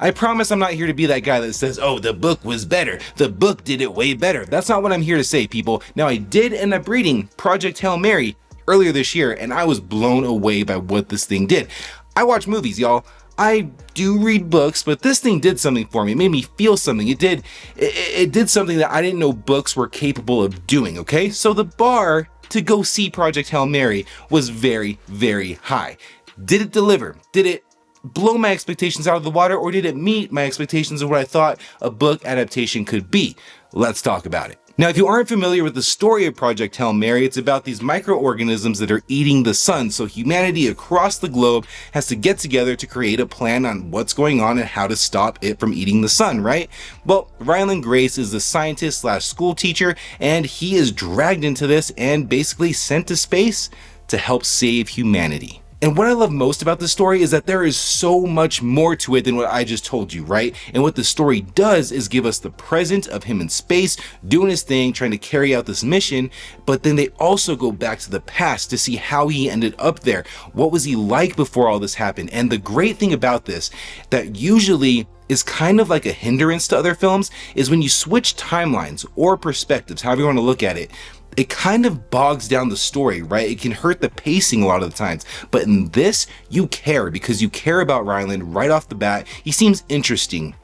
I promise I'm not here to be that guy that says, oh, the book was better. The book did it way better. That's not what I'm here to say, people. Now, I did end up reading Project Hail Mary earlier this year, and I was blown away by what this thing did. I watch movies, y'all. I do read books, but this thing did something for me. It made me feel something. It did something that I didn't know books were capable of doing, okay? So the bar to go see Project Hail Mary was very, very high. Did it deliver? Did it blow my expectations out of the water, or did it meet my expectations of what I thought a book adaptation could be? Let's talk about it. Now, if you aren't familiar with the story of Project Hail Mary, it's about these microorganisms that are eating the sun. So humanity across the globe has to get together to create a plan on what's going on and how to stop it from eating the sun, right? Well, Ryland Grace is the scientist slash school teacher, and he is dragged into this and basically sent to space to help save humanity. And what I love most about this story is that there is so much more to it than what I just told you, right? And what the story does is give us the present of him in space, doing his thing, trying to carry out this mission, but then they also go back to the past to see how he ended up there. What was he like before all this happened? And the great thing about this, that usually is kind of like a hindrance to other films, is when you switch timelines or perspectives, however you want to look at it, it kind of bogs down the story, right? It can hurt the pacing a lot of the times. But in this, you care because you care about Ryland right off the bat. He seems interesting,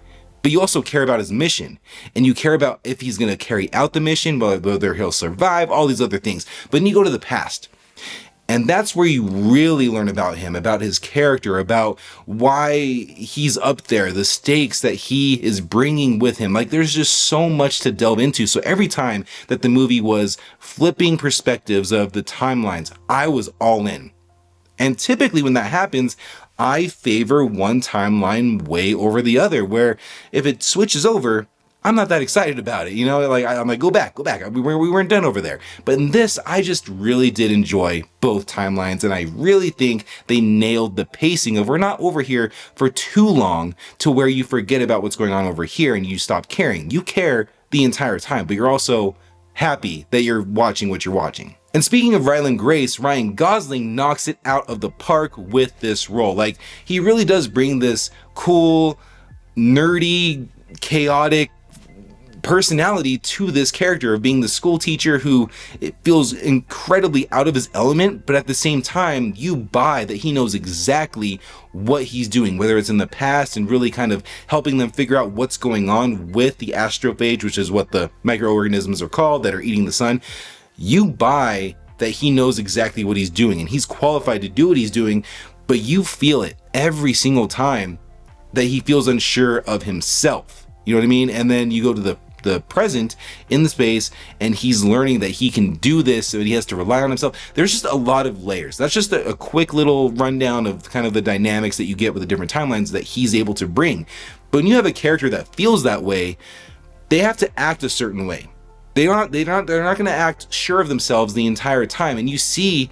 but you also care about his mission, and you care about if he's going to carry out the mission, whether he'll survive, all these other things. But then you go to the past, and that's where you really learn about him, about his character, about why he's up there, the stakes that he is bringing with him. Like, there's just so much to delve into. So every time that the movie was flipping perspectives of the timelines, I was all in. And typically when that happens, I favor one timeline way over the other, where if it switches over, I'm not that excited about it, you know, like I'm like, go back. We weren't done over there. But in this, I just really did enjoy both timelines, and I really think they nailed the pacing of we're not over here for too long to where you forget about what's going on over here and you stop caring. You care the entire time, but you're also happy that you're watching what you're watching. And speaking of Ryland Grace, Ryan Gosling knocks it out of the park with this role. Like, he really does bring this cool, nerdy, chaotic personality to this character of being the school teacher who it feels incredibly out of his element, but at the same time you buy that he knows exactly what he's doing, whether it's in the past and really kind of helping them figure out what's going on with the astrophage, which is what the microorganisms are called that are eating the sun. You buy that he knows exactly what he's doing and he's qualified to do what he's doing, but you feel it every single time that he feels unsure of himself. You know what I mean? And then you go to the present in the space and he's learning that he can do this, so he has to rely on himself. There's just a lot of layers. That's just a quick little rundown of kind of the dynamics that you get with the different timelines that he's able to bring. But when you have a character that feels that way, they have to act a certain way. They're not going to act sure of themselves the entire time, and you see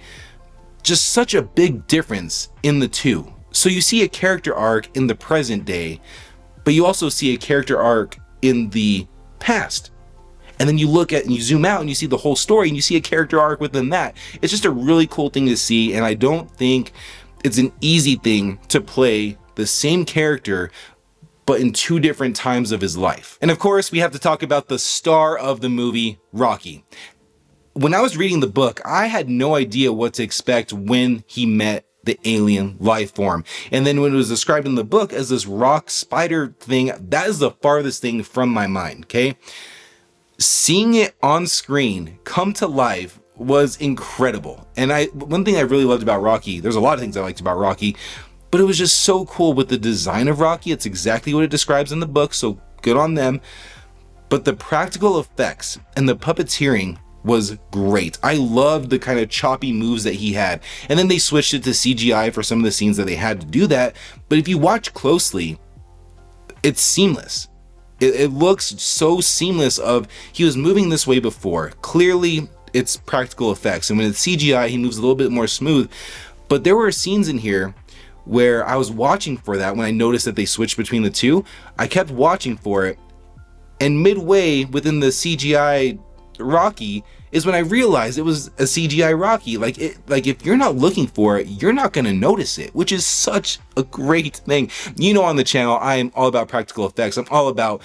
just such a big difference in the two. So you see a character arc in the present day, but you also see a character arc in the past. And then you look at and you zoom out and you see the whole story and you see a character arc within that. It's just a really cool thing to see, and I don't think it's an easy thing to play the same character but in two different times of his life. And of course, we have to talk about the star of the movie, Rocky. When I was reading the book, I had no idea what to expect when he met the alien life form. And then when it was described in the book as this rock spider thing, that is the farthest thing from my mind, okay? Seeing it on screen come to life was incredible. And one thing I really loved about Rocky, there's a lot of things I liked about Rocky, but it was just so cool with the design of Rocky. It's exactly what it describes in the book, so good on them. But the practical effects and the puppeteering was great. I loved the kind of choppy moves that he had. And then they switched it to CGI for some of the scenes that they had to do that. But if you watch closely, it's seamless. It looks so seamless of he was moving this way before. Clearly, it's practical effects. And when it's CGI, he moves a little bit more smooth. But there were scenes in here where I was watching for that when I noticed that they switched between the two. I kept watching for it. And midway within the CGI, you know, like the CGI, the movement, the puppeteering, it just looked so seamless. It looked so seamless of he was moving this way before. Clearly, it's practical effects. And when it's CGI, he moves a little bit more smooth. But there were scenes in here where I was watching for that when I noticed that they switched between the two. I kept watching for it. And midway within the CGI Rocky is when I realized it was a CGI Rocky. Like if you're not looking for it, you're not gonna notice it, which is such a great thing. You know, on the channel, I am all about practical effects. I'm all about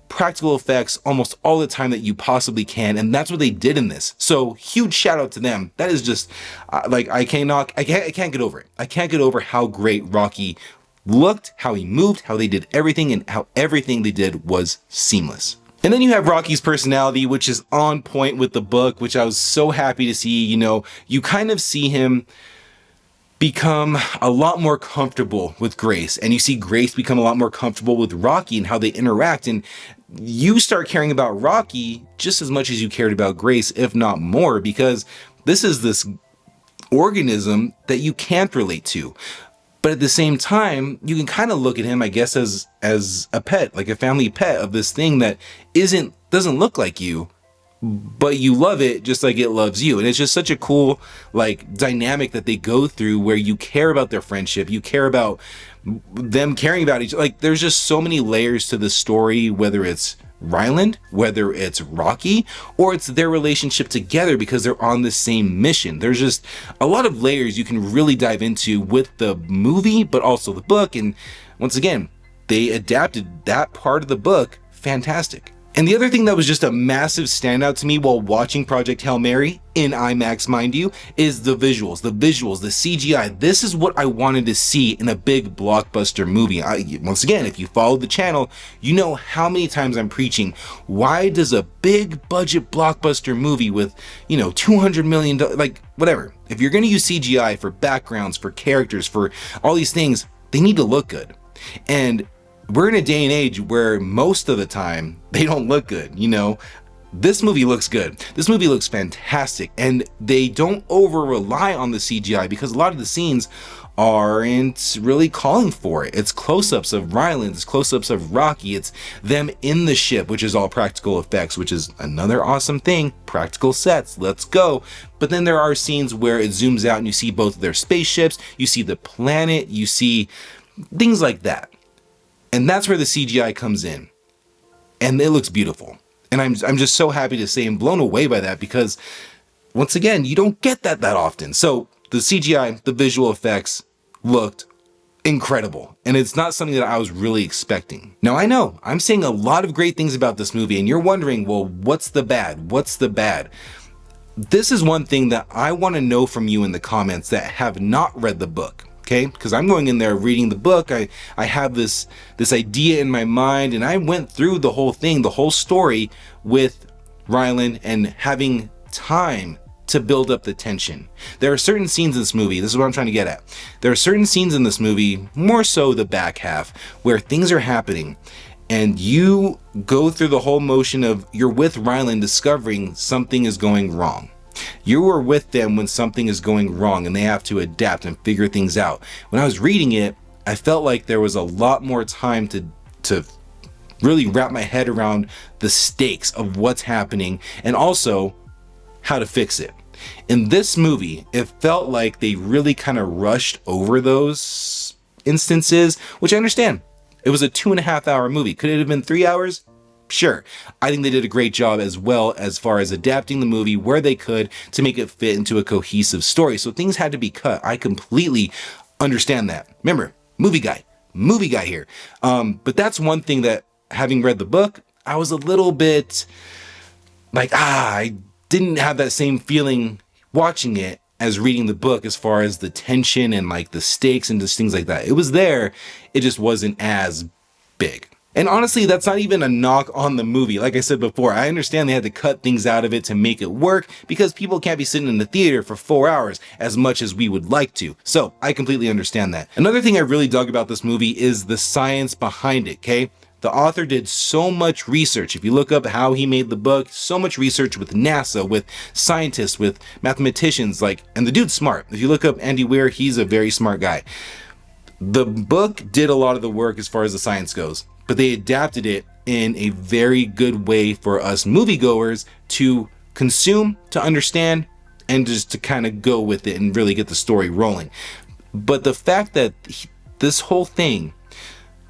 practical effects almost all the time that you possibly can, and that's what they did in this. So huge shout out to them. That is just like I can't get over it. I can't get over how great Rocky looked, how he moved, how they did everything, and how everything they did was seamless. And then you have Rocky's personality, which is on point with the book, which I was so happy to see. You know, you kind of see him become a lot more comfortable with Grace, and you see Grace become a lot more comfortable with Rocky and how they interact, and you start caring about Rocky just as much as you cared about Grace, if not more, because this is this organism that you can't relate to. But at the same time, you can kind of look at him, I guess, as a pet, like a family pet of this thing that doesn't look like you, but you love it just like it loves you. And it's just such a cool, like, dynamic that they go through where you care about their friendship, you care about them caring about each other. Like, there's just so many layers to the story, whether it's Ryland, whether it's Rocky, or it's their relationship together because they're on the same mission. There's just a lot of layers you can really dive into with the movie, but also the book. And once again, they adapted that part of the book fantastic. And the other thing that was just a massive standout to me while watching Project Hail Mary, in IMAX mind you, is the visuals, the CGI. This is what I wanted to see in a big blockbuster movie. Once again, if you follow the channel, you know how many times I'm preaching, why does a big budget blockbuster movie with, you know, $200 million, like whatever, if you're gonna use CGI for backgrounds, for characters, for all these things, they need to look good. And we're in a day and age where most of the time they don't look good, you know. This movie looks good. This movie looks fantastic, and they don't over rely on the CGI because a lot of the scenes aren't really calling for it. It's close-ups of Ryland, it's close-ups of Rocky, it's them in the ship, which is all practical effects, which is another awesome thing. Practical sets, let's go. But then there are scenes where it zooms out and you see both of their spaceships, you see the planet, you see things like that. And that's where the CGI comes in. And it looks beautiful. And I'm just so happy to say I'm blown away by that because, once again, you don't get that often. So the CGI, the visual effects looked incredible. And it's not something that I was really expecting. Now, I know I'm saying a lot of great things about this movie and you're wondering, well, what's the bad? What's the bad? This is one thing that I want to know from you in the comments that have not read the book. Okay, because I'm going in there reading the book. I have this idea in my mind, and I went through the whole thing, the whole story with Ryland and having time to build up the tension. There are certain scenes in this movie, this is what I'm trying to get at. There are certain scenes in this movie, more so the back half, where things are happening and you go through the whole motion of you're with Ryland discovering something is going wrong. You are with them when something is going wrong and they have to adapt and figure things out. When I was reading it, I felt like there was a lot more time to really wrap my head around the stakes of what's happening and also how to fix it. In this movie, it felt like they really kind of rushed over those instances, which I understand. It was a 2.5 hour movie. Could it have been 3 hours? Sure. I think they did a great job as well as far as adapting the movie where they could to make it fit into a cohesive story. So things had to be cut. I completely understand that. Remember, movie guy here. But that's one thing that, having read the book, I was a little bit like, I didn't have that same feeling watching it as reading the book as far as the tension and like the stakes and just things like that. It was there. It just wasn't as big. And honestly, that's not even a knock on the movie. Like I said before, I understand they had to cut things out of it to make it work because people can't be sitting in the theater for 4 hours as much as we would like to. So I completely understand that. Another thing I really dug about this movie is the science behind it, okay? The author did so much research. If you look up how he made the book, so much research with NASA, with scientists, with mathematicians, and the dude's smart. If you look up Andy Weir, he's a very smart guy. The book did a lot of the work as far as the science goes, but they adapted it in a very good way for us moviegoers to consume, to understand, and just to kind of go with it and really get the story rolling. But the fact that this whole thing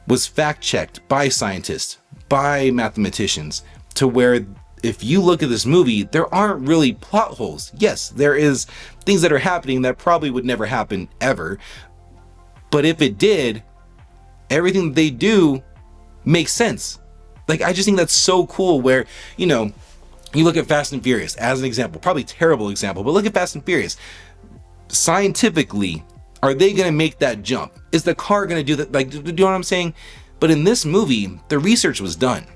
was fact-checked by scientists, by mathematicians, to where if you look at this movie, there aren't really plot holes. Yes, there is things that are happening that probably would never happen ever. But if it did, everything that they do makes sense. Like, I just think that's so cool where, you know, you look at Fast and Furious as an example, probably terrible example, but look at Fast and Furious. Scientifically, are they going to make that jump? Is the car going to do that? Like, do you know what I'm saying? But in this movie, the research was done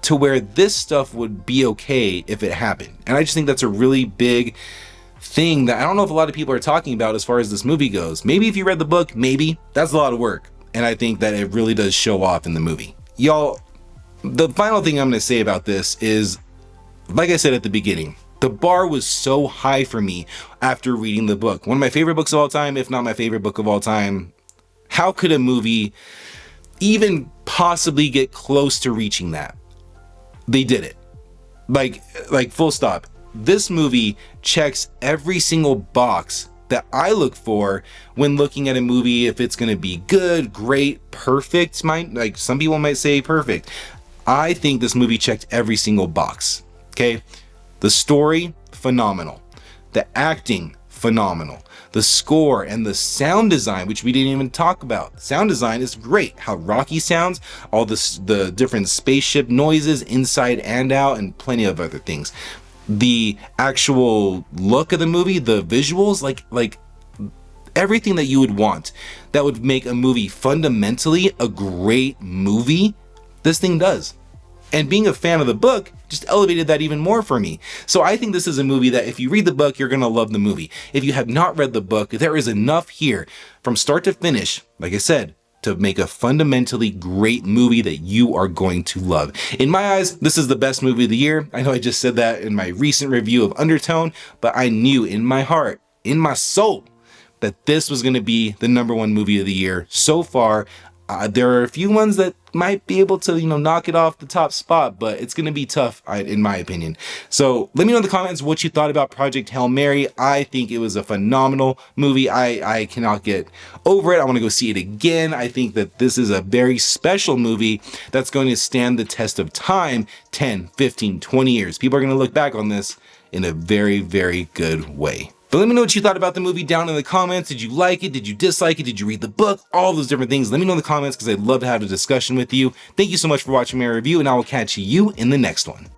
to where this stuff would be okay if it happened. And I just think that's a really big thing that I don't know if a lot of people are talking about as far as this movie goes. Maybe if you read the book, maybe. That's a lot of work. And I think that it really does show off in the movie. Y'all, the final thing I'm going to say about this is, like I said at the beginning, the bar was so high for me after reading the book. One of my favorite books of all time, if not my favorite book of all time. How could a movie even possibly get close to reaching that? They did it. Like full stop. This movie checks every single box that I look for when looking at a movie, if it's going to be good, great, perfect. Like some people might say perfect. I think this movie checked every single box. Okay. The story, phenomenal. The acting, phenomenal. The score and the sound design, which we didn't even talk about. Sound design is great. How Rocky sounds, all the different spaceship noises inside and out, and plenty of other things. The actual look of the movie, the visuals, like everything that you would want that would make a movie fundamentally a great movie, this thing does. And being a fan of the book just elevated that even more for me. So I think this is a movie that if you read the book, you're going to love the movie. If you have not read the book, there is enough here from start to finish, like I said, to make a fundamentally great movie that you are going to love. In my eyes, this is the best movie of the year. I know I just said that in my recent review of Undertone, but I knew in my heart, in my soul, that this was going to be the #1 movie of the year so far. There are a few ones that might be able to, knock it off the top spot, but it's going to be tough, in my opinion. So let me know in the comments what you thought about Project Hail Mary. I think it was a phenomenal movie. I cannot get over it. I want to go see it again. I think that this is a very special movie that's going to stand the test of time, 10, 15, 20 years. People are going to look back on this in a very, very good way. But let me know what you thought about the movie down in the comments. Did you like it? Did you dislike it? Did you read the book? All those different things. Let me know in the comments because I'd love to have a discussion with you. Thank you so much for watching my review, and I will catch you in the next one.